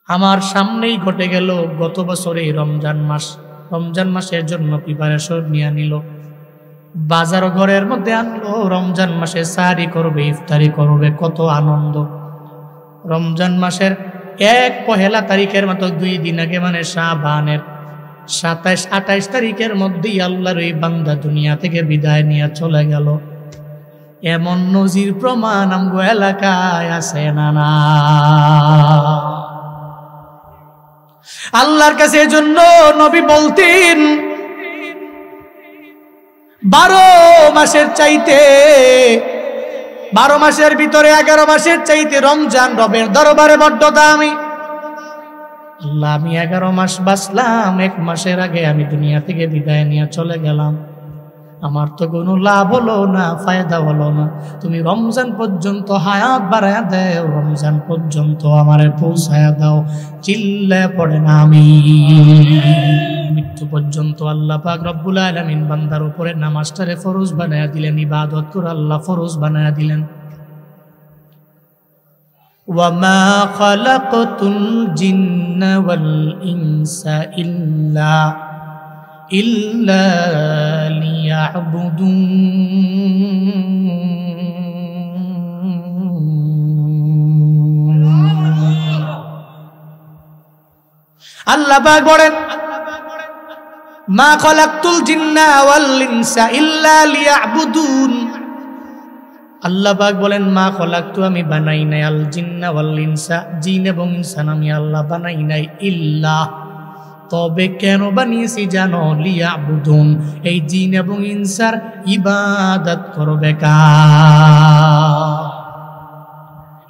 আমার সামনেই ঘটে গেল গত বছরে রমজান মাসের জন্য প্রিপারেশন নিয়ে নিল, বাজার ঘরের মধ্যে আনলো, রমজান মাসে সাহারি করবে, ইফতারি করবে, কত আনন্দ। রমজান মাসের পহেলা তারিখের মতো 2 দিন আগে মানে শাবানের 27-28 তারিখের মধ্যেই আল্লাহর ওই বান্দা দুনিয়া থেকে বিদায় নিয়ে চলে গেল। এমন নজির প্রমাণ আমগো এলাকায় আছে না? না, আল্লাহর কাছে এজন্য নবী বলতেন 12 মাসের চাইতে 12 মাসের ভিতরে 11 মাসের চাইতে রমজান রবের দরবারে বড্ড দামি। আল্লাহ, আমি 11 মাস বাঁচলাম, 1 মাসের আগে আমি দুনিয়া থেকে বিদায় নিয়ে চলে গেলাম, আমার তো কোনো লাভ হলো না, ফায়দা হলো না। তুমি রমজান পর্যন্ত হায়াত বাড়ায়া দাও, রমজান পর্যন্ত আমারে পৌঁছায়া দাও। চিল্লায় পড়ে না আমি। মৃত্যু পর্যন্ত আল্লাহ পাক রব্বুল আলামিন বান্দার উপরে নামাজটারে ফরজ বানায়া দিলেন, ইবাদত করে আল্লাহ ফরজ বানায়া দিলেন। ওয়ামা খালাকতুল জিন্না ওয়াল ইনসা ইল্লা লিয়াবুদুন। আল্লাহ পাক বলেন, মা খালাকতুল জিন্না ওয়াল ইনসা ইল্লা লিয়াবুদুন। আল্লাহ পাক বলেন, মা খালাকতু, আমি বানাই নাই, আল জিন্না ওয়াল ইনসা, জিন এবং ইনসান আমি আল্লাহ বানাই নাই, ইল্লা, তবে কেন বানিয়েছি জানো? লিয়াবুদুন, এই জিন এবং ইনসার ইবাদত করবে।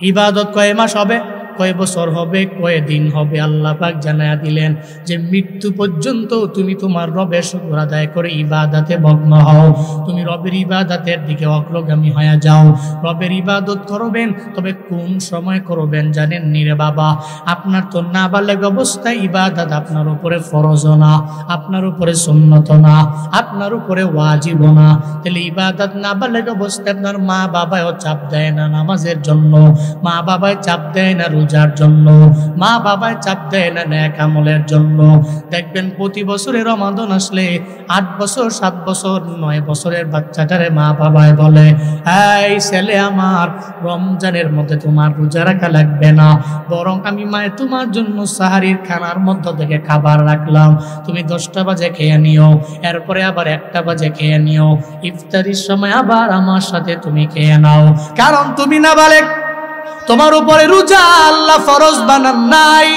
ইবাদত কয় মাস হবে, কয় বছর হবে, কয় দিন হবে? আল্লাহ পাক জানায়া দিলেন যে মৃত্যু পর্যন্ত তুমি তোমার রবের শুকর আদায় করে ইবাদতে মগ্ন হও, তুমি রবের ইবাদতের দিকে অগ্রগামী হয়ে যাও। রবের ইবাদত করবেন, তবে কোন সময় করবেন জানেন নি রে বাবা? আপনার তো নাবালেগ অবস্থায় ইবাদত আপনার উপরে ফরজ না, আপনার উপরে সুন্নত না, আপনার উপরে ওয়াজিব না। তাহলে ইবাদত নাবালেগ অবস্থায় আপনার মা বাবাও চাপ দেয় না নামাজের জন্য, মা বাবায় চাপ দেয় না রোজার জন্য, মা বাবায় চাপ দেয় না নেক আমলের জন্য। দেখবেন প্রতি বছরে রমাদান আসলে 8 বছর 7 বছর 9 বছরের বাচ্চাটারে মা বাবায় বলে, এই ছেলে আমার, রমজানের মধ্যে তোমার রোজা রাখা লাগবে না, বরং আমি মায়ে তোমার জন্য সাহারির খানার মধ্য থেকে খাবার রাখলাম, তুমি 10টা বাজে খেয়ে নিও, এরপরে আবার 1টা বাজে খেয়ে নিও, ইফতারির সময় আবার আমার সাথে তুমি খেয়ে নাও। কারণ তুমি নাবালেগ, তোমার উপরে রোজা আল্লাহ ফরজ বানান নাই।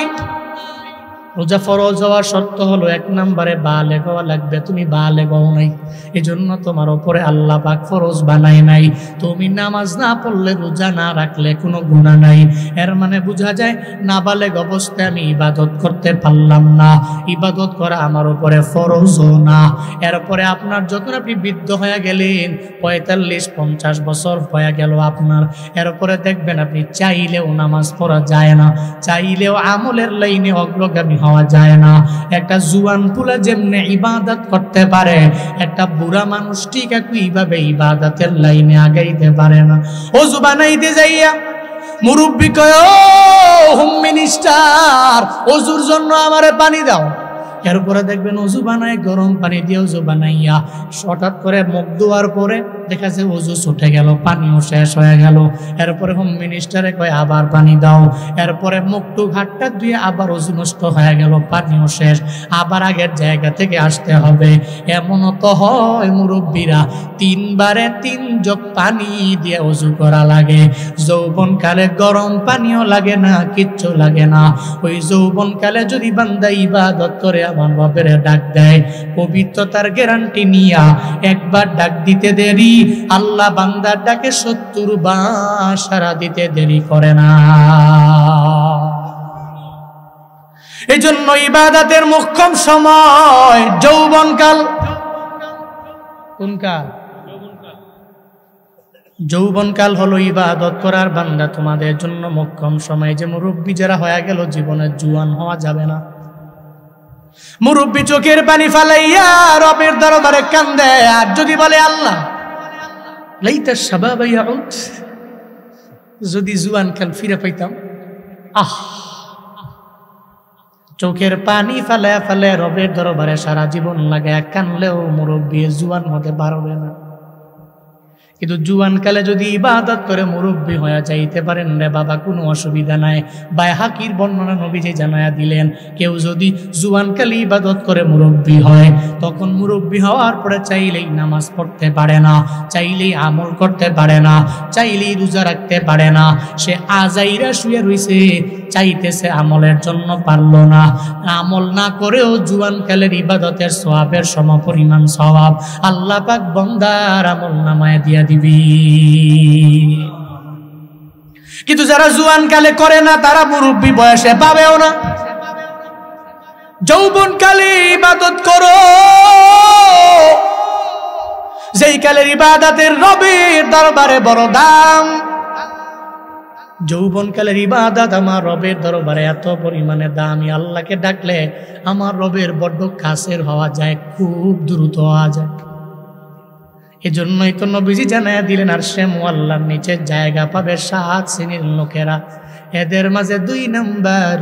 রোজা ফরজ হওয়ার শর্ত হলো 1 নম্বরে বালেগ হওয়া লাগবে, তুমি বালেগ হও নাই, এজন্য তোমার উপরে আল্লাহ পাক ফরজ বানাই নাই। তুমি নামাজ না পড়লে, রোজা না রাখলে কোনো গুনাহ নাই। এর মানে বোঝা যায় নাবালেগ অবস্থায় আমি ইবাদত করতে পারলাম না, ইবাদত করা আমার উপরে ফরজও না। এরপরে আপনার যখন আপনি বৃদ্ধ হয়ে গেলেন, 45-50 বছর হয়ে গেল আপনার, এরপরে দেখবেন আপনি চাইলেও নামাজ পড়া যায় না, চাইলেও আমলের লাইনে অগ্রগামী হওয়া যায় না। একটা জুয়ান পুলা যেমনি ইবাদত করতে পারে, একটা বুড়া মানুষ ঠিক একইভাবে ইবাদতের লাইনে আগাইতে পারে না। ওযু বানাইতে যাইয়া মুরব্বি কয়, ও হোম মিনিস্টার, ওযুর জন্য আমারে পানি দাও। এরপরে দেখবেন ওযু বানায়, গরম পানি দিয়ে ওযু বানাইয়া হঠাৎ করে মুখ ধোয়ার পরে দেখা যায় ওযু ছুটে গেল, পানিও শেষ হয়ে গেল। এরপরে হোম মিনিস্টারে কয় আবার পানি দাও। এরপরে মুখটু হাতটা ধুয়ে আবার ওযু নষ্ট হয়ে গেল, পানিও শেষ, আবার আগের জায়গা থেকে আসতে হবে। এমনও তো হয় মুরব্বীরা 3 বারে 3 জগ পানি দিয়ে ওযু করা লাগে। যৌবনকালে গরম পানিও লাগে না, কিচ্ছু লাগে না। ওই যৌবনকালে যদি বান্দা ইবাদত করে আমার রবের ডাক দেয়, পবিত্রতার গ্যারান্টি নিয়া একবার ডাক দিতে দেরি, আল্লাহ বান্দার ডাকে 70 বার সাড়া দিতে দেরি করে না। এই জন্য ইবাদতের মুখ্যম সময় যৌবনকাল। কোন কাল? যৌবনকাল হলো ইবাদত করার। বান্দা, তোমাদের জন্য মুখ্যম সময়। যে মুরব্বী যারা হয়ে গেল, জীবনে জুয়ান হওয়া যাবে না। মুরব্বী চোখের পানি ফালাইয়া রবের দরবারে কান্দে, আর যদি বলে আল্লাহ লাইতা শাবাব ইয়াউদ, যদি জুয়ান কাল ফিরে পাইতাম। চোখের পানি ফেলে ফেলে রবের দরবারে সারা জীবন লাগে, কানলেও মুরব্বী জুয়ান হতে পারবে না। কিন্তু জুয়ানকালে যদি ইবাদত করে মুরব্বী হয়ে যাইতে পারেন রে বাবা, কোনো অসুবিধা নাই। বাইহাকির বর্ণনা নবীজি জানায়া দিলেন, কেউ যদি জুয়ানকালে ইবাদত করে মুরব্বী হয়, তখন মুরব্বী হওয়ার পরে চাইলেই নামাজ পড়তে পারে না, চাইলেই আমল করতে পারে না, চাইলেই রোজা রাখতে পারে না। সে আজাইরা শুয়ে রইছে, চাইতেছে আমলের জন্য পারল না। আমল না করেও জুয়ানকালের ইবাদতের সওয়াবের সমপরিমাণ সওয়াব আল্লাহ পাক বান্দার আমল নামায় দিয়া দিবি। কিন্তু যারা জুয়ানকালে করে না, তারা মুরব্বী বয়সে পাবেও না। যৌবনকালে ইবাদত করো, যেই কালের ইবাদতের রবের দরবারে বড় দাম। যৌবনকালের ইবাদত আমার রবের দরবারে এত পরিমাণে দামি, আল্লাহকে ডাকলে আমার রবের বড্ড কাছের হওয়া যায়, খুব দ্রুত হওয়া যায়। এজন্যই তো নবীজি জানায়া দিলেন, আরশে মুআল্লার নিচে জায়গা পাবে 7 শ্রেণীর লোকেরা। এদের মাঝে 2 নাম্বার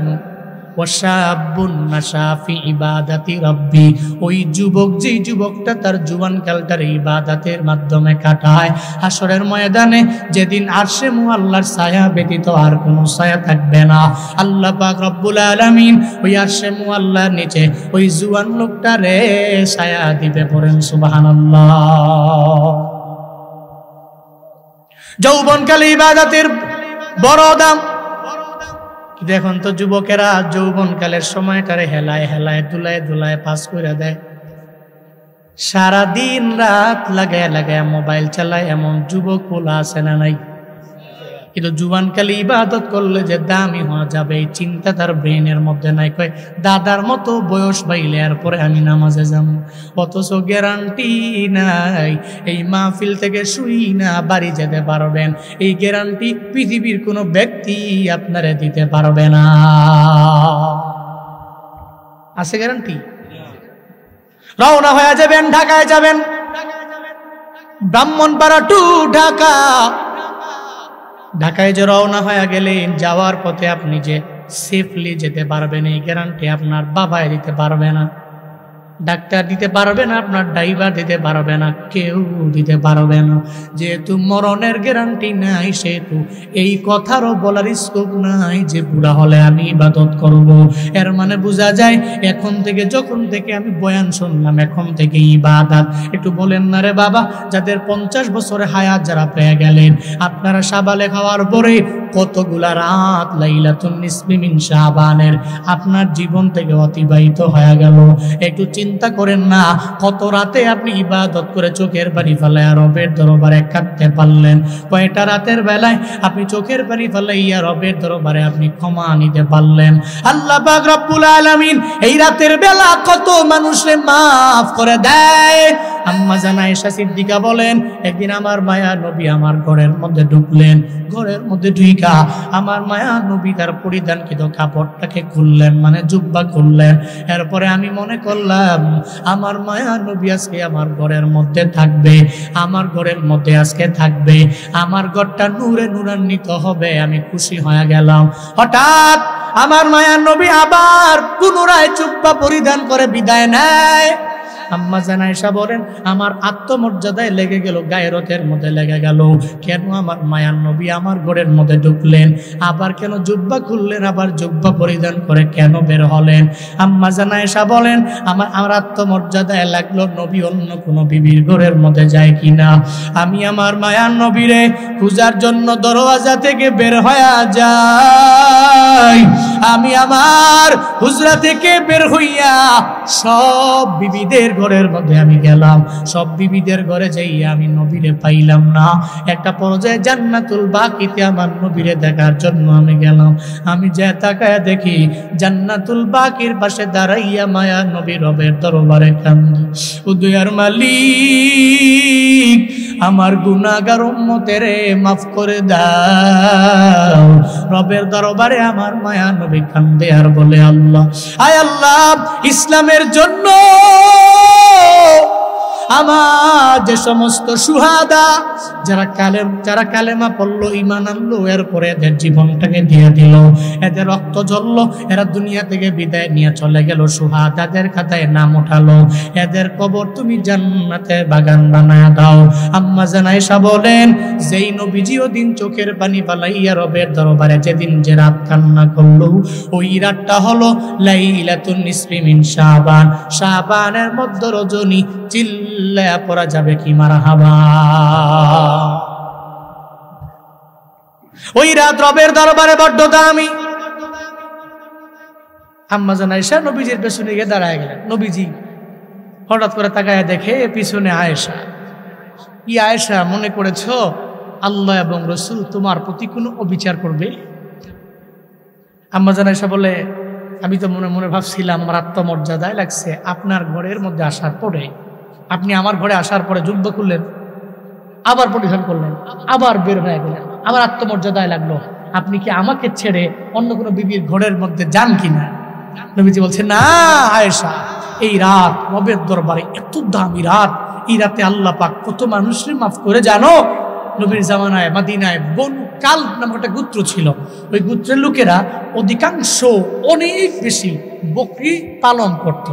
ওয়াশাবুন নাশা ফি ইবাদাতি রাব্বি, ওই যুবক, যেই যুবকটা তার জুয়ানকালটার ইবাদতের মাধ্যমে কাটায়। হাসরের ময়দানে যেদিন আরশে মুআল্লার ছায়া ব্যতীত আর কোনো ছায়া থাকবে না, আল্লাহ পাক রব্বুল আলামিন ওই আরশে মুআল্লার নিচে ওই জুয়ান লোকটারে ছায়া দিবে। পড়েন সুবহানাল্লাহ। যৌবনকালে ইবাদতের বড় দাম। দেখুন তো যুবকেরা যৌবনকালের সময়টারে হেলায় হেলায় দুলায় দুলায় পাস করে দেয়, সারা দিন রাত লাগায় লাগায় মোবাইল চালায়, এমন যুবক পোলা আছে না নাই? কিন্তু জুয়ানকালে ইবাদত করলে যে দামি হওয়া যাবে এই চিন্তা তার ব্রেনের মধ্যে নাই। কয় দাদার মতো বয়স বাইলে এরপরে আমি নামাজে যাব, অথচ গ্যারান্টি নাই এই মাহফিল থেকে শুই না বাড়ি যেতে পারবেন। এই গ্যারান্টি পৃথিবীর কোনো ব্যক্তি আপনারে দিতে পারবে না। আছে গ্যারান্টি? রওনা হয়ে যাবেন, ঢাকায় যাবেন, ব্রাহ্মণপাড়া টু ঢাকা। ঢাকায় যে রওনা হয়ে গেলেন, যাওয়ার পথে আপনি যে সেফলি যেতে পারবেন এই গ্যারান্টি আপনার বাবাই দিতে পারবে না, ডাক্তার দিতে পারবে না, আপনার ড্রাইভার দিতে পারবে না, কেউ দিতে পারবে না। যেহেতু মরণের গ্যারান্টি নাই, সেহেতু এই কথারও বলার স্কোপ নাই যে বুড়া হলে আমি ইবাদত করব। এর মানে বোঝা যায় এখন থেকে, যখন থেকে আমি বয়ান শুনলাম, এখন থেকে ইবাদত। একটু বলেন না রে বাবা, যাদের 50 বছরে হায়াত যারা পেয়ে গেলেন, আপনারা সাবালেগ হওয়ার পরে কতগুলা রাত লাইলাতুন নিসফি মিন শাবানের আপনার জীবন থেকে অতিবাহিত হয়ে গেল। একটু চিন্তা করেন না, কত রাতে আপনি ইবাদত করে চোখের পানি ফেলাইয়া রবের দরবারে কাঁদতে পারলেন। কয়টা রাতের বেলায় আপনি চোখের পানি ফেলাইয়া রবের দরবারে আপনি ক্ষমা নিতে পারলেন। আল্লাহ পাক রব্বুল আলামিন এই রাতের বেলা কত মানুষে মাফ করে দেয়। আম্মা জান আয়েশা সিদ্দিকা বলেন, একদিন আমার মায়া নবী আমার ঘরের মধ্যে ঢুকলেন। ঘরের মধ্যে ঢুইকা আমার মায়া নবী তার পরিধানকৃত কাপড়টাকে খুললেন, মানে জুব্বা খুললেন। এরপরে আমি মনে করলাম আমার মায়া নবী আজকে আমার ঘরের মধ্যে থাকবে, আমার ঘরের মধ্যে আজকে থাকবে, আমার ঘরটা নূরে নূরান্বিত হবে। আমি খুশি হয়ে গেলাম। হঠাৎ আমার মায়া নবী আবার পুনরায় জুব্বা পরিধান করে বিদায় নেয়। আম্মা জান আয়েশা বলেন, আমার আত্মমর্যাদায় লেগে গেল, গায়রতের মধ্যে লেগে গেল। কেন আমার মায়ার নবী আমার ঘরের মধ্যে ঢুকলেন, আবার কেন জুব্বা খুললেন, আবার জুব্বা পরিধান করে কেন বের হলেন? আম্মা জান আয়েশা বলেন, আমার আত্মমর্যাদায় লাগলো নবী অন্য কোনো বিবির ঘরের মধ্যে যায় কিনা। আমি আমার মায়ার নবীরে পূজার জন্য দরওয়াজা থেকে বের হয়ে যাই। আমি আমার হুজরা থেকে বের হইয়া সব বিবিদের ঘরের মধ্যে আমি গেলাম। সব বিবিদের ঘরে যাইয়া আমি নবীরে পাইলাম না। একটা পর্যায়ে জান্নাতুল বাকিতে আমার নবীরে দেখার জন্য আমি গেলাম। আমি যে তাকায় দেখি জান্নাতুল বাকির পাশে দাঁড়াইয়া মায়া নবী রবের দরবারে কান্দে, ও দয়ার মালিক আমার গুনাহগার উম্মতেরে মাফ করে দাও। রবের দরবারে আমার মায়া নবী কান্দে আর বলে, আল্লাহ, আয় আল্লাহ, ইসলামের জন্য আমার যে সমস্ত শুহাদা যারা কালেমা পড়লো, ঈমান আনলো, এরপরে এদের জীবনটাকে দিয়ে দিল, এদের রক্ত ঝরলো, এরা দুনিয়া থেকে বিদায় নিয়ে চলে গেল, শুহাদাদের খাতায় নাম উঠালো, এদের কবর তুমি জান্নাতের বাগান বানায় দাও। আম্মা জান আয়েশা বলেন, যেই নবীজি ওদিন চোখের পানি ফালাইয়া রবের দরবারে যেদিন যে রাত কান্না করলো, ওই রাতটা হলো লাইলাতুন নিসফি মিন শাবান, শাবানের মধ্য রজনী। চিল্লায়া পড়া যাবে কি মারহাবা। ওই রাত রবের দরবারে বড্ড দামি। আম্মা জান আয়েশা নবীজির পেছনে গিয়ে দাঁড়ায় গেলেন। নবীজি হঠাৎ করে তাকায় দেখে পিছনে আয়েশা। কি আয়েশা, মনে করেছ আল্লাহ এবং রসুল তোমার প্রতি কোনো অবিচার করবে? আম্মা জান আয়েশা বলে, আমি তো মনে মনে ভাবছিলাম আমার আত্মমর্যাদায় লাগছে আপনার ঘরের মধ্যে আসার পরে, আপনি আমার ঘরে আসার পরে যুদ্ধ করলেন, আবার পরিধান করলেন, আবার বের হয়ে গেলেন, আমার আত্মমর্যাদায় লাগলো, আপনি কি আমাকে ছেড়ে অন্য কোনো বিবির ঘরের মধ্যে যান কিনা? নবীজি বলছে, না আয়েশা, এই রাত রবের দরবারে এত দামি রাত, এই রাতে আল্লাহ পাক কত মানুষের মাফ করে জানো? নবীর জামানায় মদিনায় বনু কালব নামক একটা গোত্র ছিল। ওই গোত্রের লোকেরা অধিকাংশ অনেক বেশি বকরি পালন করত।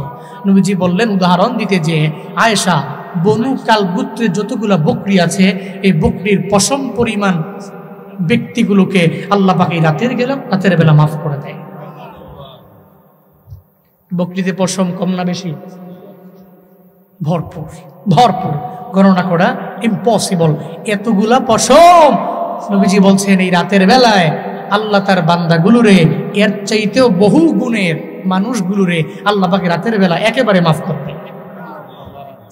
নবীজি বললেন উদাহরণ দিতে যে, আয়েশা, বনু কালব গোত্রের যতগুলো বকরি আছে, এই বকরির পশম পরিমাণ ব্যক্তিগুলোকে আল্লাহ পাক এই রাতের বেলা মাফ করে দেয়। বকরিতে পশম কম না বেশি? ভরপুর ভরপুর, গণনা করা ইম্পসিবল, এতগুলা পশম। নবীজি বলছেন এই রাতের বেলায় আল্লাহ তার বান্দাগুলোরে এর চাইতেও বহু গুণের মানুষগুলোরে আল্লাহ পাকে রাতের বেলা একেবারে মাফ করবে।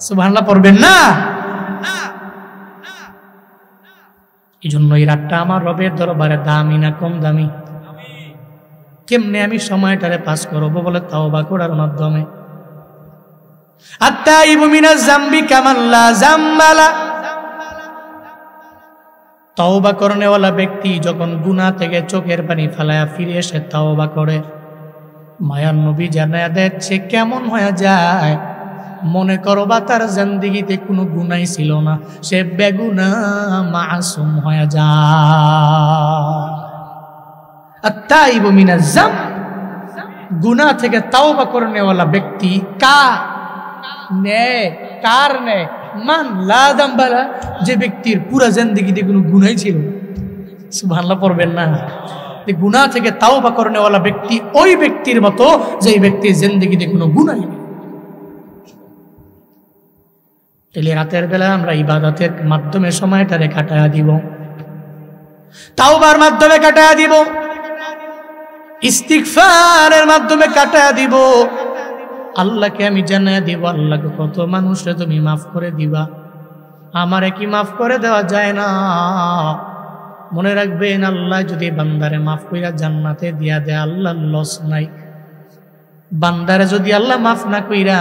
সুবহানাল্লাহ পড়বেন না? এই জন্য এই রাতটা আমার রবের দরবারে দামি না কম দামি? কেমনে আমি সময়টারে পাস করবো বলে? তাওবা করার মাধ্যমে। আত্তাইবু মিনাজ যামবি কামান লা যামবা লা, তাওবা করনেওয়ালা ব্যক্তি যখন গুনাহ থেকে চোখের পানি ফেলায়া ফিরে এসে তাওবা করে, মায়ার নবী জানায়া দিচ্ছে কেমন হয়ে যায়। মনে করো বা তার জিন্দেগিতে কোনো গুনাহ ছিল না, সে বেগুনাহ মাসুম হয়ে যায়। আত্তাইবু মিনাজ যাম, গুনাহ থেকে তাওবা করনেওয়ালা ব্যক্তি কার নে মান লা যামবা লা, যে ব্যক্তির পুরা জিন্দেগিতে কোনো গুনাহ ছিল। সুবহানাল্লাহ পড়বেন না? গুনাহ থেকে তাওবা করনেওয়ালা ব্যক্তি ওই ব্যক্তির মতো যে ব্যক্তির জিন্দেগিতে কোনো গুনাহ নেই। তাহলে রাতের বেলা আমরা ইবাদতের মাধ্যমে সময়টারে কাটায়া দিব, তাওবার মাধ্যমে কাটায়া দিব, ইস্তিগফারের মাধ্যমে কাটায়া দিব। আল্লাহকে আমি জানায়া দিব, আল্লাহকে কত মানুষরে তুমি মাফ করে দিবা, আমারে কি মাফ করে দেওয়া যায় না? মনে রাখবেন, আল্লাহ যদি বান্দারে মাফ কইরা জান্নাতে দিয়া দেয়, আল্লাহর লস নাই। বান্দারে যদি আল্লাহ মাফ না কইরা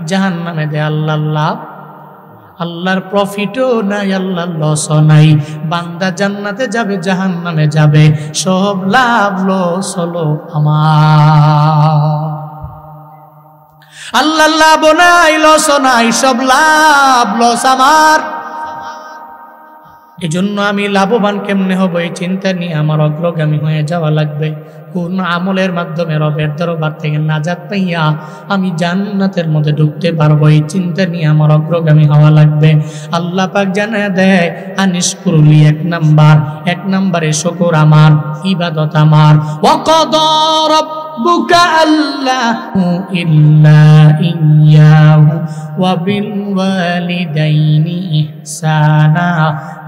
জাহান্নামে দেয়, আল্লাহর লাভ, আল্লাহর প্রফিটও নাই, আল্লাহর লসও নাই। বান্দা জান্নাতে যাবে, জাহান্নামে যাবে, সব লাভ লস হলো আমার। আল্লাহ লাভ নাই, লস নাই, সব লাভ লস আমার। এজন্য আমি লাভবান কেমনে হব এই চিন্তা নিয়ে আমার অগ্রগামী হয়ে যাওয়া লাগবে। কোন আমলের মাধ্যমে রবের দরবার থেকে নাজাত পাইয়া আমি জান্নাতের মধ্যে ঢুকতে পারবো, এই চিন্তা নিয়ে আমার অগ্রগামী হওয়া লাগবে। আল্লাহ পাক জানায় দেয়, আনিশকুরুলি, এক নম্বরে শুকর আমার, ইবাদত আমার। ওয়াকাদা রাব্বুকা আল্লা ইল্লা ইয়্যাহু ওয়া বিল ওয়ালিদাইনি ইহসানা।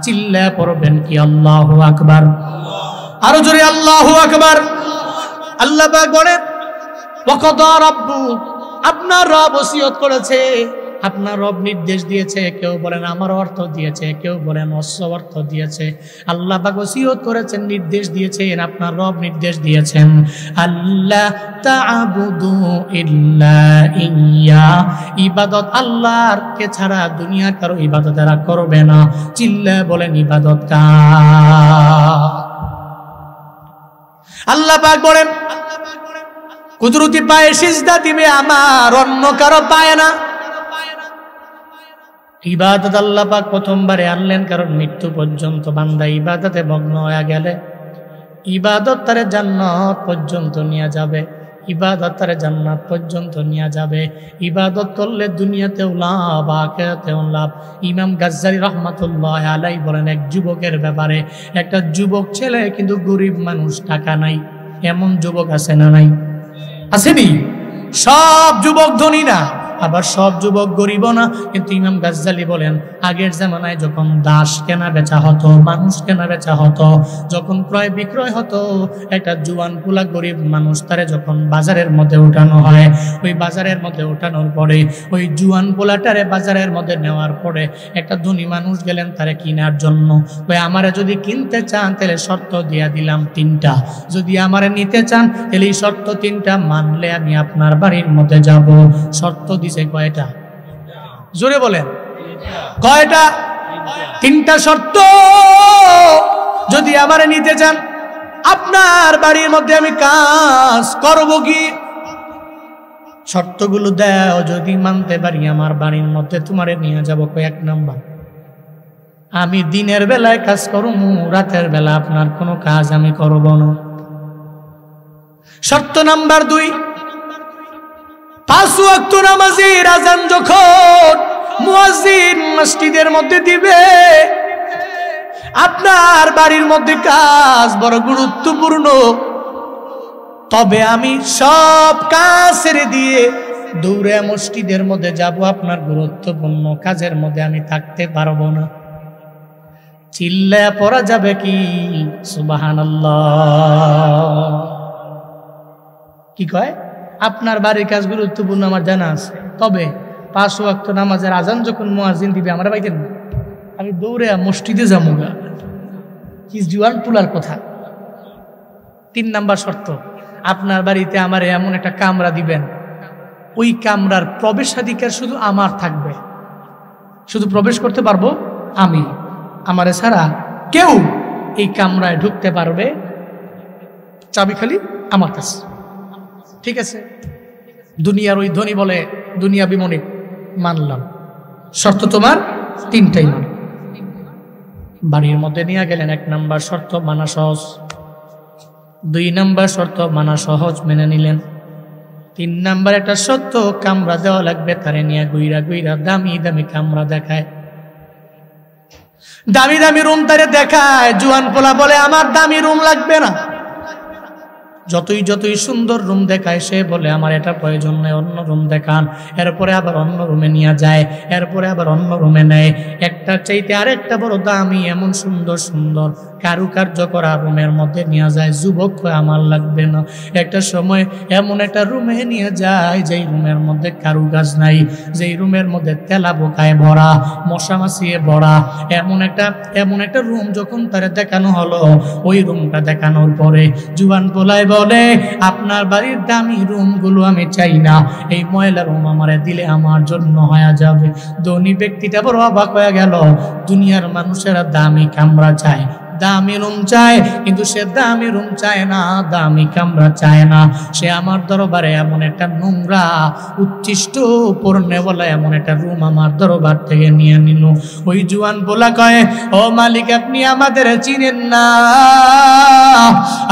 চিল্লা পড়বেন কি আল্লাহু আকবার? আরো জোরে আল্লাহু আকবার। আল্লাহ পাক বলেন, ওয়াকাদা রাব্বুক, আপনার রব ওসিয়ত করেছে, আপনার রব নির্দেশ দিয়েছে। কেউ বলেন আমার অর্থ দিয়েছে, কেউ বলেন অশ্ব অর্থ দিয়েছে। আল্লাহ পাক ওসিয়ত করেছেন, নির্দেশ দিয়েছেন, আপনার রব নির্দেশ দিয়েছেন, আল্লাহ তা'বুদু ইল্লা ইয়্যা, ইবাদত আল্লাহর কে ছাড়া দুনিয়ার কারো ইবাদত এরা করবে না। চিল্লা বলেন ইবাদত কার? আল্লাহ পাক বলেন, কুদরতি পায়ে সিজদা দিবে আমার, অন্য কারো পায় না। ইবাদত আল্লাহ পাক প্রথমবারে আনলেন, কারণ মৃত্যু পর্যন্ত বান্দা ইবাদতে মগ্ন হয়ে গেলে ইবাদত তারে জান্নাত পর্যন্ত নিয়ে যাবে, ইবাদত তারে জান্নাত পর্যন্ত নিয়ে যাবে। ইবাদত করলে দুনিয়াতেও লাভ, আখিরাতেও লাভ। ইমাম গাজ্জালি রাহমাতুল্লাহ আলাইহি বলেন, এক যুবকের ব্যাপারে, একটা যুবক ছেলে কিন্তু গরিব মানুষ, টাকা নাই, এমন যুবক আছে না নাই? আসেনি? সব যুবক ধনী না, আবার সব যুবক গরিব না। কিন্তু ইমাম গাজ্জালি বলেন, আগের জামানায় যখন দাস কেনা বেচা হতো, মানুষ কেনা বেচা হতো, যখন ক্রয় বিক্রয় হতো, একটা জুয়ান পোলা গরিব মানুষ তারে যখন বাজারের মধ্যে উঠানো হয়, ওই বাজারের মধ্যে উঠানোর পরে ওই জুয়ান পোলাটারে বাজারের মধ্যে নেওয়ার পরে একটা ধনী মানুষ গেলেন তারে কেনার জন্য। ওই আমারে যদি কিনতে চান তাহলে শর্ত দিয়া দিলাম 3টা, যদি আমারে নিতে চান তাহলে এই শর্ত 3টা মানলে আমি আপনার বাড়ির মধ্যে যাব। শর্ত দিছে কয়টা? জোরে বলেন, কয়টা? 3টা শর্ত। যদি আমারে নিতে চান, আপনার বাড়ির মধ্যে আমি কাজ করব কি? শর্তগুলো দাও, যদি মানতে পারি আমার বাড়ির মধ্যে তোমারে নিয়ে যাব। কয়েক নাম্বার, আমি দিনের বেলায় কাজ করব, রাতের বেলা আপনার কোনো কাজ আমি করব না। শর্ত নাম্বার 2, 5 ওয়াক্ত নামাজের আযান যখন মুয়াজ্জিন মসজিদের মধ্যে দিবে, আপনার বাড়ির মধ্যে কাজ বড় গুরুত্বপূর্ণ, তবে আমি সব কাজ ছেড়ে দিয়ে দৌড়ে মসজিদের মধ্যে যাব। আপনার গুরুত্বপূর্ণ কাজের মধ্যে আমি থাকতে পারবো না। চিল্লায়া পড়া যাবে কি সুবহানাল্লাহ? কি কয়? আপনার বাড়ির কাজ গুরুত্বপূর্ণ আমার জানা আছে, তবে 5 ওয়াক্ত নামাজের আজান যখন মুয়াজ্জিন দিবে আমার বাইতেন আমি দৌড়ে মসজিদে যাবো গা। কি জুয়ান পুলার কথা। 3 নাম্বার শর্ত, আপনার বাড়িতে আমার এমন একটা কামরা দিবেন, ওই কামরার প্রবেশাধিকার শুধু আমার থাকবে, শুধু প্রবেশ করতে পারবো আমি, আমারে ছাড়া কেউ এই কামরায় ঢুকতে পারবে, চাবি খালি আমার কাছে। ঠিক আছে? দুনিয়ার ওই ধনী বলে দুনিয়া বিমনিক, মানলাম, শর্ত তোমার 3টাই মান। বাড়ির মধ্যে নিয়ে গেলেন। 1 নাম্বার শর্ত মানা সহজ, 2 নাম্বার শর্ত মানা সহজ, মেনে নিলেন। 3 নাম্বার একটা শর্ত, কামরা দেওয়া লাগবে তারে নিয়ে গুইরা গুইরা দামি দামি কামরা দেখায়, দামি দামি রুম তারে দেখায়। জুয়ান পোলা বলে আমার দামি রুম লাগবে না, যতই যতই সুন্দর রুম দেখায় সে বলে আমার এটা প্রয়োজন নেই, অন্য রুম দেখান। এরপরে আবার অন্য রুমে নিয়ে যায়, এরপরে আবার অন্য রুমে নেয়, একটা চাইতে আরেকটা বড় দামি এমন সুন্দর সুন্দর কারুকার্য করা রুমের মধ্যে নিয়ে যায়। যুবক আমার লাগবে না। একটা সময় এমন একটা রুমে নিয়ে যায় যেই রুমের মধ্যে কারুকাজ নাই, যেই রুমের মধ্যে তেলা পোকায় ভরা, মশা মাছিয়ে ভরা, এমন একটা রুম যখন তারা দেখানো হলো, ওই রুমটা দেখানোর পরে জুয়ান পোলায় বলে আপনার বাড়ির দামি রুমগুলো আমি চাই না, এই ময়লা রুম আমারে দিলে আমার জন্য হয়ে যাবে। ধনী ব্যক্তিটা বড় অবাক হয়ে গেল, দুনিয়ার মানুষেরা দামি কামরা চায়, দামি রুম চায়, কিন্তু সে দামি রুম চায় না, দামি কামরা চায় না। সে আমার দরবারে এমন একটা নোংরা উচ্ছিষ্ট পড়নেওয়ালা এমন একটা রুম আমার দরবার থেকে নিয়ে নিল। ওই জুয়ান বলা কয়, ও মালিক আপনি আমাদের চিনেন না,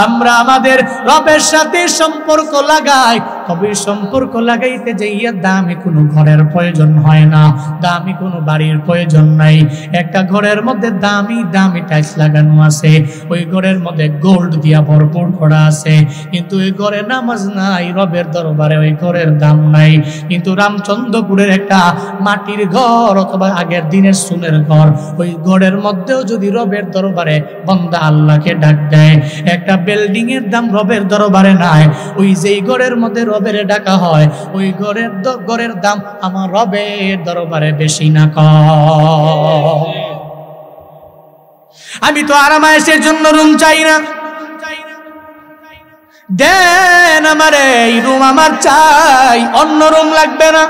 আমরা আমাদের রবের সাথে সম্পর্ক লাগাই, তবে সম্পর্ক লাগাইতে যাইয়া দামি কোনো ঘরের প্রয়োজন হয় না, দামি কোনো বাড়ির প্রয়োজন নাই। একটা ঘরের মধ্যে দামি দামি টাইলস লাগানো আছে, ওই ঘরের মধ্যে গোল্ড দিয়া ভরপুর করা আছে, কিন্তু ওই ঘরে নামাজ নাই, রবের দরবারে ওই ঘরের দাম নাই। কিন্তু রামচন্দ্রপুরের একটা মাটির ঘর অথবা আগের দিনের সুনের ঘর, ওই ঘরের মধ্যেও যদি রবের দরবারে বান্দা আল্লাহকে ডাক দেয়, একটা বিল্ডিং এর দাম রবের দরবারে নাই, ওই যেই ঘরের মধ্যে রবের ডাকা হয় ওই ঘরের দাম আমার রবের দরবারে বেশি না কম। আমি তো আরামায়েশের জন্য রুম চাই না, দেন আমারে এই রুম আমার চাই, অন্য রুম লাগবে না।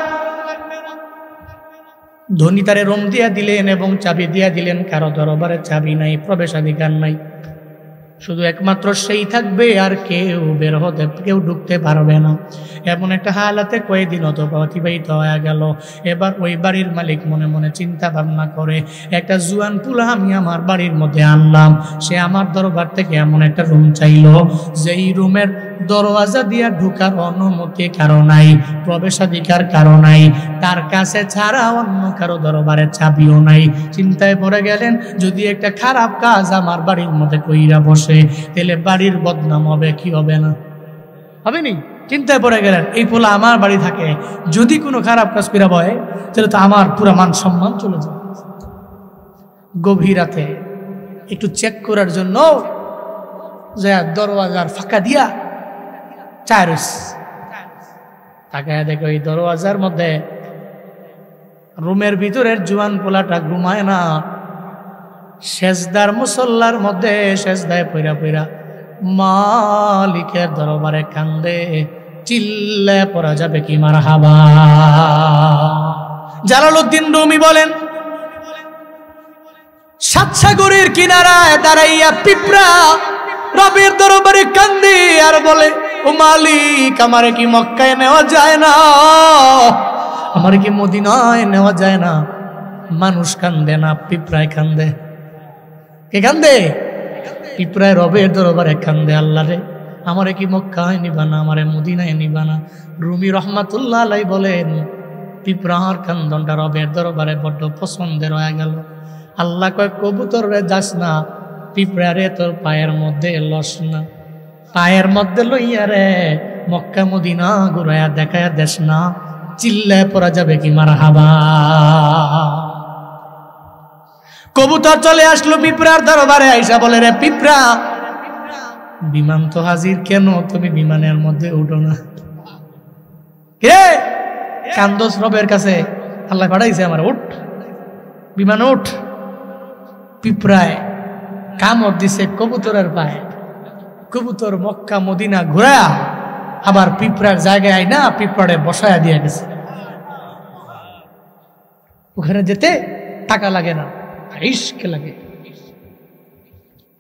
ধনী তারে রুম দিয়া দিলেন এবং চাবি দিয়া দিলেন, কারো দরবারে চাবি নাই, প্রবেশাধিকার নাই। শুধু একমাত্র সেই থাকবে, আর কেউ বের হতে, কেউ ঢুকতে পারবে না। এমন একটা হালাতে কয়েকদিন অতিবাহিত হয়ে গেল। এবার ওই বাড়ির মালিক মনে মনে চিন্তা ভাবনা করে, একটা জুয়ান পুলা আমি আমার বাড়ির মধ্যে আনলাম। সে আমার দরবার থেকে এমন একটা রুম চাইলো, যেই রুমের দরওয়াজা দিয়া ঢুকার অনুমতি কারো নাই, প্রবেশাধিকার কারো নাই, তার কাছে ছাড়া অন্য কারো দরবারে চাবিও নাই। চিন্তায় পড়ে গেলেন, যদি একটা খারাপ কাজ আমার বাড়ির মধ্যে কইরা বসে, তাহলে বাড়ির বদনাম হবে কি হবে না? হবে নি? চিন্তায় পড়ে গেলেন, এই পোলা আমার বাড়ি থাকে, যদি কোনো খারাপ কাজ কইরা বয়, তাহলে তো আমার পুরো মান সম্মান চলে যাবে। গভীর রাতে একটু চেক করার জন্য যে দরওয়াজার ফাঁকা দিয়া চারুস তাকায় দেখে ওই দরওয়াজার মধ্যে রুমের ভিতরের জুয়ান পোলাটা ঘুমায় না, সেজদার মুসল্লার মধ্যে সেজদায় পইরা পইরা মালিকের দরবারে কান্দে। চিল্লায় পড়া যাবে কি মারহাবা। জালালউদ্দিন রুমি বলেন, সাতসাগরের কিনারায় দাঁড়াইয়া পিঁপড়া রবের দরবারে কান্দে আর বলে, ও মালিক, আমারে কি মক্কায় নেওয়া যায় না? আমারে কি মদিনায় নেওয়া যায় না? মানুষ কান্দে না, পিঁপড়ায় কান্দে। কে কান্দে? পিঁপড়ায় রবের দরবারে কান্দে, আল্লাহ রে, আমারে কি মক্কায় নিবা না, আমারে মদিনায় নিবা না? রুমি রহমাতুল্লাহ আলাইহি বলেন, পিঁপড়ার কান্দনটা রবের দরবারে বড্ড পছন্দের হয়ে গেল। আল্লাহ কয়, কবুতর রে যাস না, পিঁপড়া রে তোর পায়ের মধ্যে লস না, পায়ের মধ্যে লইয়া রে মক্কা মদিনা ঘুরাইয়া দেখায়া দেশ না। চিল্লায় পড়া যাবে কি মারহাবা। কবুতর চলে আসলো পিঁপড়ার দরবারে, আইসা বলে, রে পিঁপড়া, বিমান তো হাজির, কেন তুমি বিমানের মধ্যে উঠো না? কে কান্দোস রবের কাছে? আল্লাহ পাঠাইছে আমার, উঠ বিমান উঠ। পিঁপড়ায় কামড় দিছে কবুতরের পায়ে। কবুতর মক্কা মদিনা ঘুরা আবার পিঁপড়ার জায়গায় আই না পিঁপড়ারে বসায়া দিয়ে গেছে। ওখানে যেতে টাকা লাগে না, ইশক লাগে,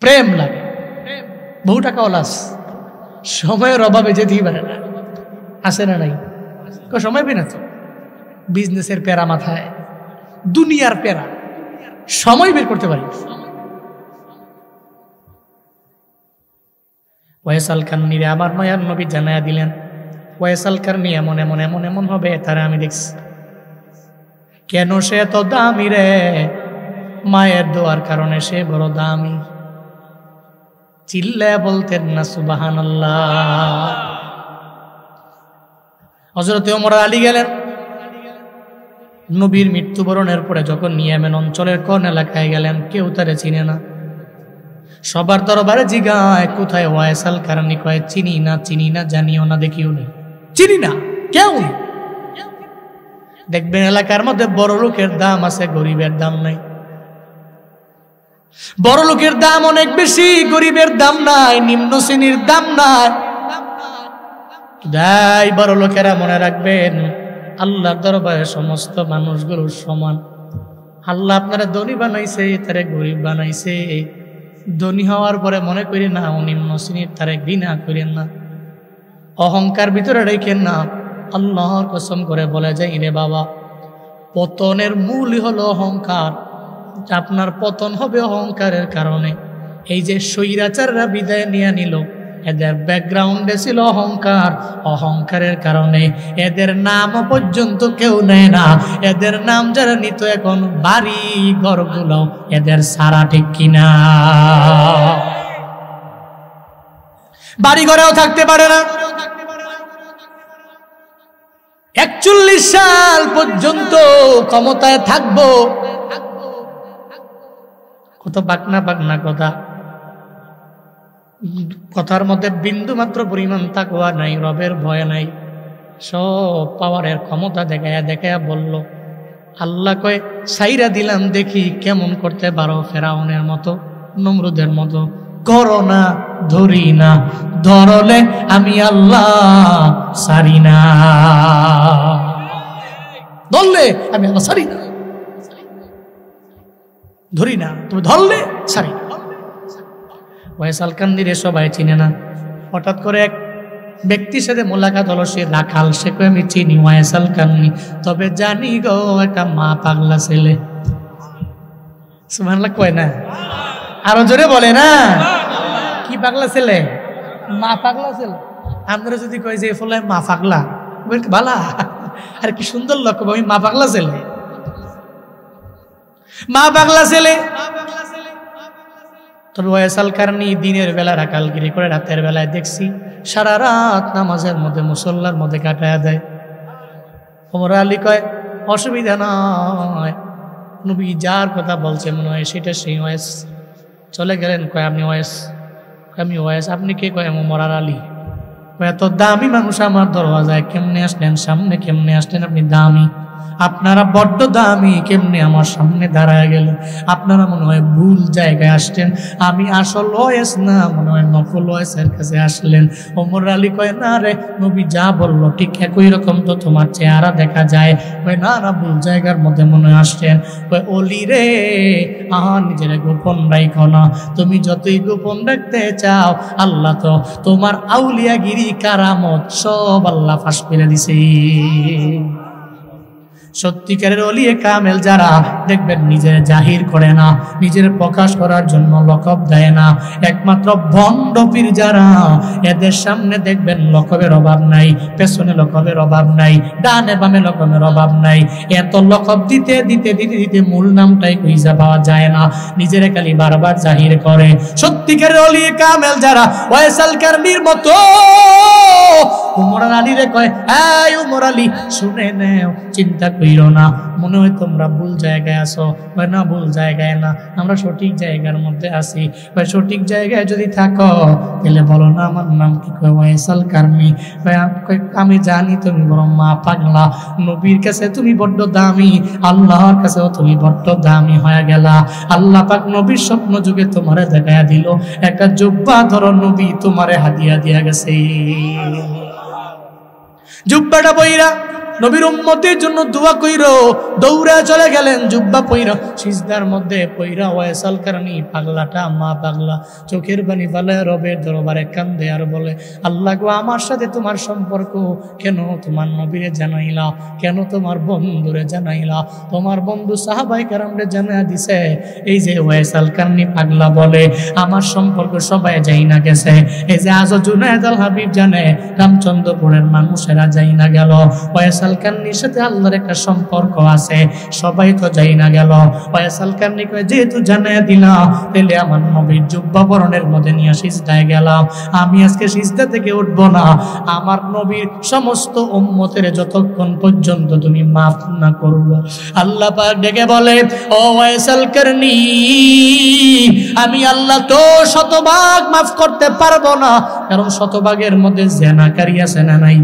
প্রেম লাগে। বহু টাকা ওলাস, সময়ের অভাবে যেতেই পারে না। আসে না নাই? সময় পেয়ে না তো, বিজনেসের প্যারা মাথায়, দুনিয়ার প্যারা, সময় বের করতে পারি। ওয়াইসাল কারনী আমার মায়ার নবী জানায়া দিলেন, ওয়াইসাল কারনী এমন এমন এমন এমন হবে, তারা আমি দেখছি। কেন সে এত দামি রে? মায়ের দোয়ার কারণে সে বড় দামি। চিল্লায় বলতেন না সুবহানাল্লাহ। হযরত ওমর আলী গেলেন, নবীর মৃত্যুবরণের পরে যখন নিয়ামেন অঞ্চলের কোন এলাকায় গেলেন, কেউ তারে চিনে না। সবার দরবারে জিগায়, কোথায় ওয়াইসাল কারনী? কয়, চিনি না, চিনি না, জানিও না, দেখিও নি, চিনি না, কেউ নেই। দেখবেন এলাকার মধ্যে বড় লোকের দাম আছে, গরিবের দাম নাই। বড় লোকের দাম অনেক বেশি, গরিবের দাম নাই, নিম্ন শ্রেণীর দাম নাই। তাই বড় লোকেরা মনে রাখবেন, আল্লাহর দরবারে সমস্ত মানুষগুলো সমান। আল্লাহ আপনারা ধনী বানাইছে, তারে গরিব বানাইছে। ধনী হওয়ার পরে মনে করি না ও নিম্ন শ্রেণীর, তারে ঘৃণা করেন না, অহংকার ভিতরে রেখেন না। আল্লাহর কসম করে বলে যায়, রে বাবা, পতনের মূল হলো অহংকার। আপনার পতন হবে অহংকারের কারণে। এই যে স্বৈরাচাররা বিদায় নিয়ে নিল, এদের ব্যাকগ্রাউন্ডে ছিল অহংকার। অহংকারের কারণে এদের নাম পর্যন্ত কেউ নেয় না। এদের নাম যারা নিত, এখন বাড়ি ঘরগুলো এদের সারা, ঠিক কিনা? বাড়ি ঘরেও থাকতে পারে না। 41 সাল পর্যন্ত ক্ষমতায় থাকবো, কত বাকনা বাকনা কথা, কথার মধ্যে বিন্দু মাত্র পরিমাণ তাকওয়া নাই, রবের ভয় নাই। সব পাওয়ারের ক্ষমতা দেখায়া দেখায়া বলল, আল্লাহ কয়, সাইরা দিলাম, দেখি কেমন করতে পারো। ফেরাউনের মতো, নমরুদের মতো করো না, ধরি না, ধরলে আমি আল্লাহ সারি না, ধরলে আমি আল্লাহ সারি না, ধরি না, তুমি ধরলে সারি না। ওয়াইসাল কান্দিরে সবাই চিনে না। হঠাৎ করে এক ব্যক্তির সাথে মোলাকাত হলো, সে রাখাল, সে কয়ে আমি চিনি ওয়াইসাল কান্নি, তবে জানি গো একটা মা পাগলা ছেলে। সুবহানাল্লাহ কয় না? আরো জোরে বলে না। কি পাগলা ছেলে? মা পাগলা ছেলে। আপনারা যদি কয় যে ফলে মা পাগলা, বালা আর কি সুন্দর লক্ষ্য, আমি মা পাগলা ছেলে, মা পাগলা ছেলে। তবে ওয়াইসাল কারণী দিনের বেলা রাখালগিরি করে, রাতের বেলায় দেখছি সারা রাত নামাজের মধ্যে মুসল্লার মধ্যে কাটায় দেয়। ওমর আলী কয় অসুবিধা নয়, নবী যার কথা বলছে মনে হয় সেটা সেই ওয়াইস। চলে গেলেন, কয় আপনি ওয়াইস? আমি ওয়াইস। আপনি কে? কয় ওমর আলী। এত দামি মানুষ আমার দরওয়াজায় কেমনে আসলেন? সামনে কেমনে আসলেন? আপনি দামি, আপনারা বড্ড দামি, কেমনে আমার সামনে দাঁড়ায় গেল? আপনারা মনে হয় ভুল জায়গায় আসলেন, আমি আসল ওয়েস না, মনে হয় নকল ওয়েসের কাছে আসলেন। ওমর আলী কয় না রে, নবী যা বললো ঠিক একই রকম তো তোমার চেহারা দেখা যায়। কয় না না, ভুল জায়গার মধ্যে মনে হয় আসছেন। কয় অলি রে, নিজের গোপন রাখো না, তুমি যতই গোপন রাখতে চাও আল্লাহ তো তোমার আউলিয়াগিরি কারামত সব আল্লাহ ফাঁস করে দিছে। সত্যিকারের ওলিয়ে কামেল যারা দেখবেন নিজের জাহির করে না, নিজের প্রকাশ করার জন্য লকব দেয় না। একমাত্র ভণ্ড পীর যারা, এদের সামনে দেখবেন লকবের অভাব নাই, পেছনে লকবের অভাব নাই, ডানে বামে লকবের অভাব নাই। এত লকব দিতে দিতে দিতে দিতে মূল নামটাই খুঁজে পাওয়া যায় না, নিজের খালি বারবার জাহির করে। সত্যিকারের ওলিয়ে কামেল যারা, ওয়াইসাল কারনীর মতো উমর আলীরে কয়, এই উমর আলী শুনে নেও, চিন্তা কইরো না, মনে হয় তোমরা ভুল জায়গায় আসো। না ভুল জায়গায় না, আমরা সঠিক জায়গার মধ্যে আছি। সঠিক জায়গায় যদি থাকো তাহলে বলো না আমার নাম কি? কয় ওয়াইসাল কারনী। আমি জানি তুমি বড় মা পাগলা, নবীর কাছে তুমি বড্ড দামি, আল্লাহর কাছেও তুমি বড্ড দামি হয়ে গেলা। আল্লাহ পাক নবীর স্বপ্ন যুগে তোমারে দেখায়া দিল, একটা জুব্বা ধরো নবী তোমারে হাদিয়া দিয়া গেছে। জুব্বাটা পইরা নবীর উম্মতের জন্য দোয়া কইরো, দৌড়ে চলে গেলেন জুব্বা পইরা, সিজদার মধ্যে পইরা ওয়াইসাল কারনী পাগলাটা, মা পাগলা, চোখের পানি ফালায় রবের দরবারে কান্দে আর বলে, আল্লাহ গো আমার সাথে তোমার সম্পর্ক কেন তোমার নবীরে জানাইলা, কেন তোমার বন্ধুরে জানাইলা? তোমার বন্ধু সাহাবায়ে কেরামরে জানায়া দিছে। এই যে ওয়াইসাল কারনী পাগলা বলে আমার সম্পর্ক সবাই যাই না গেছে, এই যে আজ জুনায়েদ আল হাবিব জানে, রামচন্দ্রপুরের মানুষেরা যাই না গেল, ওয়াইসাল কারনীর সাথে আল্লাহর একটা সম্পর্ক আছে, সবাই তো যাই না গেল। ওয়াইসাল কারনী কয় যেহেতু জানায়া দিলা, তাহলে আমার নবীর জুব্বা বরণের মধ্যে নিয়ে সিজদায় গেলাম, আমি আজকে সিজদা থেকে উঠবো না, আমার নবীর সমস্ত উম্মতের যতক্ষণ পর্যন্ত তুমি মাফ না করবো। আল্লাহ পাক ডেকে বলে, ও ওয়াইসাল কারনী, আমি আল্লাহ তো শতভাগ মাফ করতে পারবো না, কারণ শতভাগের মধ্যে জেনাকারী আছে না নাই,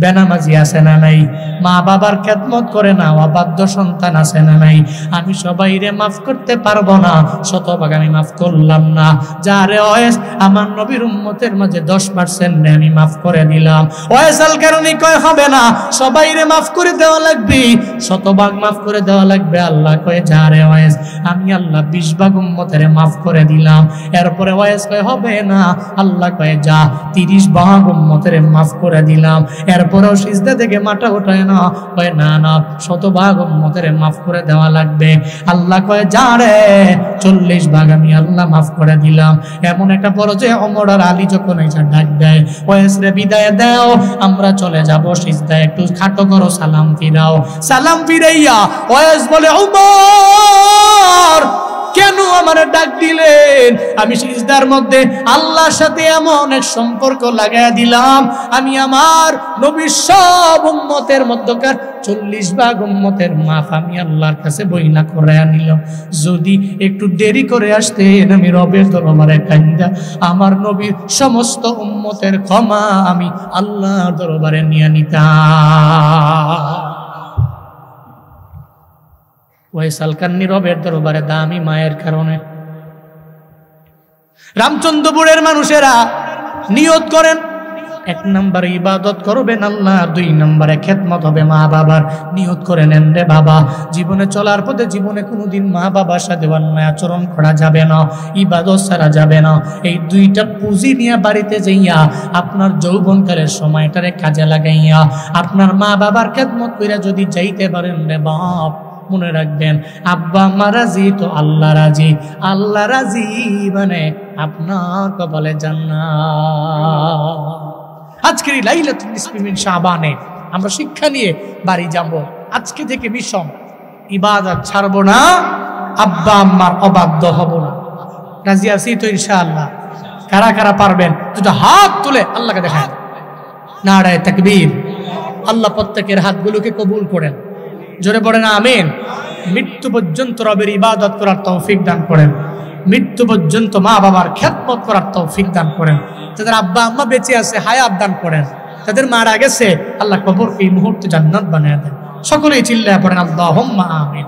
বেনামাজি আছে না নাই, মা বাবার খেদমত করে না, অবাধ্য সন্তান আছে না নাই, আমি সবাইরে মাফ করতে পারবো না, শতভাগ আমি মাফ করলাম না। যারে ওয়াইস আমার নবীর উম্মতের মাঝে 10% আমি মাফ করে দিলাম। ওয়াইসাল কারনী কয় হবে না, সবাইরে মাফ করে দেওয়া লাগবে, শতভাগ মাফ করে দেওয়া লাগবে। আল্লাহ কয় যারে ওয়াইস আমি আল্লাহ 20 ভাগ উম্মতের মাফ করে দিলাম। এরপরে ওয়াইস কয় হবে না, আল্লাহ কয় যা 30 ভাগ উম্মতের মাফ করে দিলাম। এরপরেও সিজদা থেকে মাথা ওঠায় না, কয় না না, শতভাগ উম্মতের মাফ করে দেওয়া লাগবে। আল্লাহ কয় যা রে 40 ভাগ আমি আল্লাহ মাফ করে দিলাম। এমন একটা পর্যায়ে ওমর আর আলী যখন এসে ডাক দেয়, ওয়াইস রে বিদায় দাও, আমরা চলে যাব সিজদায়, একটু খাটো করো, সালাম ফিরাও। সালাম ফিরাইয়া ওয়াইস বলে, ওমর কেন আমার ডাক দিলেন? আমি সিজদার মধ্যে আল্লাহর সাথে এমন এক সম্পর্ক লাগাইয়া দিলাম, আমি আমার নবীর সব উম্মতের মধ্যকার 40 ভাগ উম্মতের মাফ আমি আল্লাহর কাছে বইনা করে আনিলাম। যদি একটু দেরি করে আসতেন, আমি রবের দরবারে কান্দা আমার নবীর সমস্ত উম্মতের ক্ষমা আমি আল্লাহর দরবারে নিয়ে নিতাম। ওয়াইসাল কারনী রবের দরবারে দামি মায়ের কারণে। রামচন্দ্রপুরের মানুষেরা নিয়ত করেন, এক নম্বরে ইবাদত করবেন আল্লাহ, 2 নম্বরে খেদমত হবে মা বাবার। নিয়ত করে নেন রে বাবা, জীবনে চলার পথে জীবনে কোনোদিন মা বাবার সাথে অন্যায় আচরণ করা যাবে না, ইবাদত ছাড়া যাবে না। এই 2টা পুঁজি নিয়ে বাড়িতে যাইয়া আপনার যৌবনকালের সময়টারে কাজে লাগাইয়া আপনার মা বাবার খেদমত কইরা যদি যাইতে পারেন রে বাপ, মনে রাখবেন আব্বা আম্মা রাজি তো আল্লাহ রাজি, আল্লাহ রাজি মানে আপনার কপালে জান্নাত। আজকের এই লাইলাতুল নিসফি মিন শাবানে আমরা শিক্ষা নিয়ে বাড়ি যাব। আজকে থেকে মিশন, ইবাদত ছাড়বো না, আব্বা আম্মার অবাধ্য হব না। রাজি আছি তো ইনশাআল্লাহ? কারা কারা পারবেন দুটো হাত তুলে আল্লাহকে দেখায় নারায়ে তাকবীর। আল্লাহ প্রত্যেকের হাতগুলোকে কবুল করেন, জোরে পড়েন আমিন। মৃত্যু পর্যন্ত রবের ইবাদত করার তৌফিক দান করেন, মৃত্যু পর্যন্ত মা বাবার খেদমত করার তৌফিক দান করেন। যাদের আব্বা আম্মা বেঁচে আছে হায়াত দান করেন, যাদের মারা গেছে আল্লাহ কবরকে এই মুহূর্তে জান্নাত বানিয়ে দেন। সকলেই চিল্লায়া পড়েন আল্লাহুম্মা আমিন।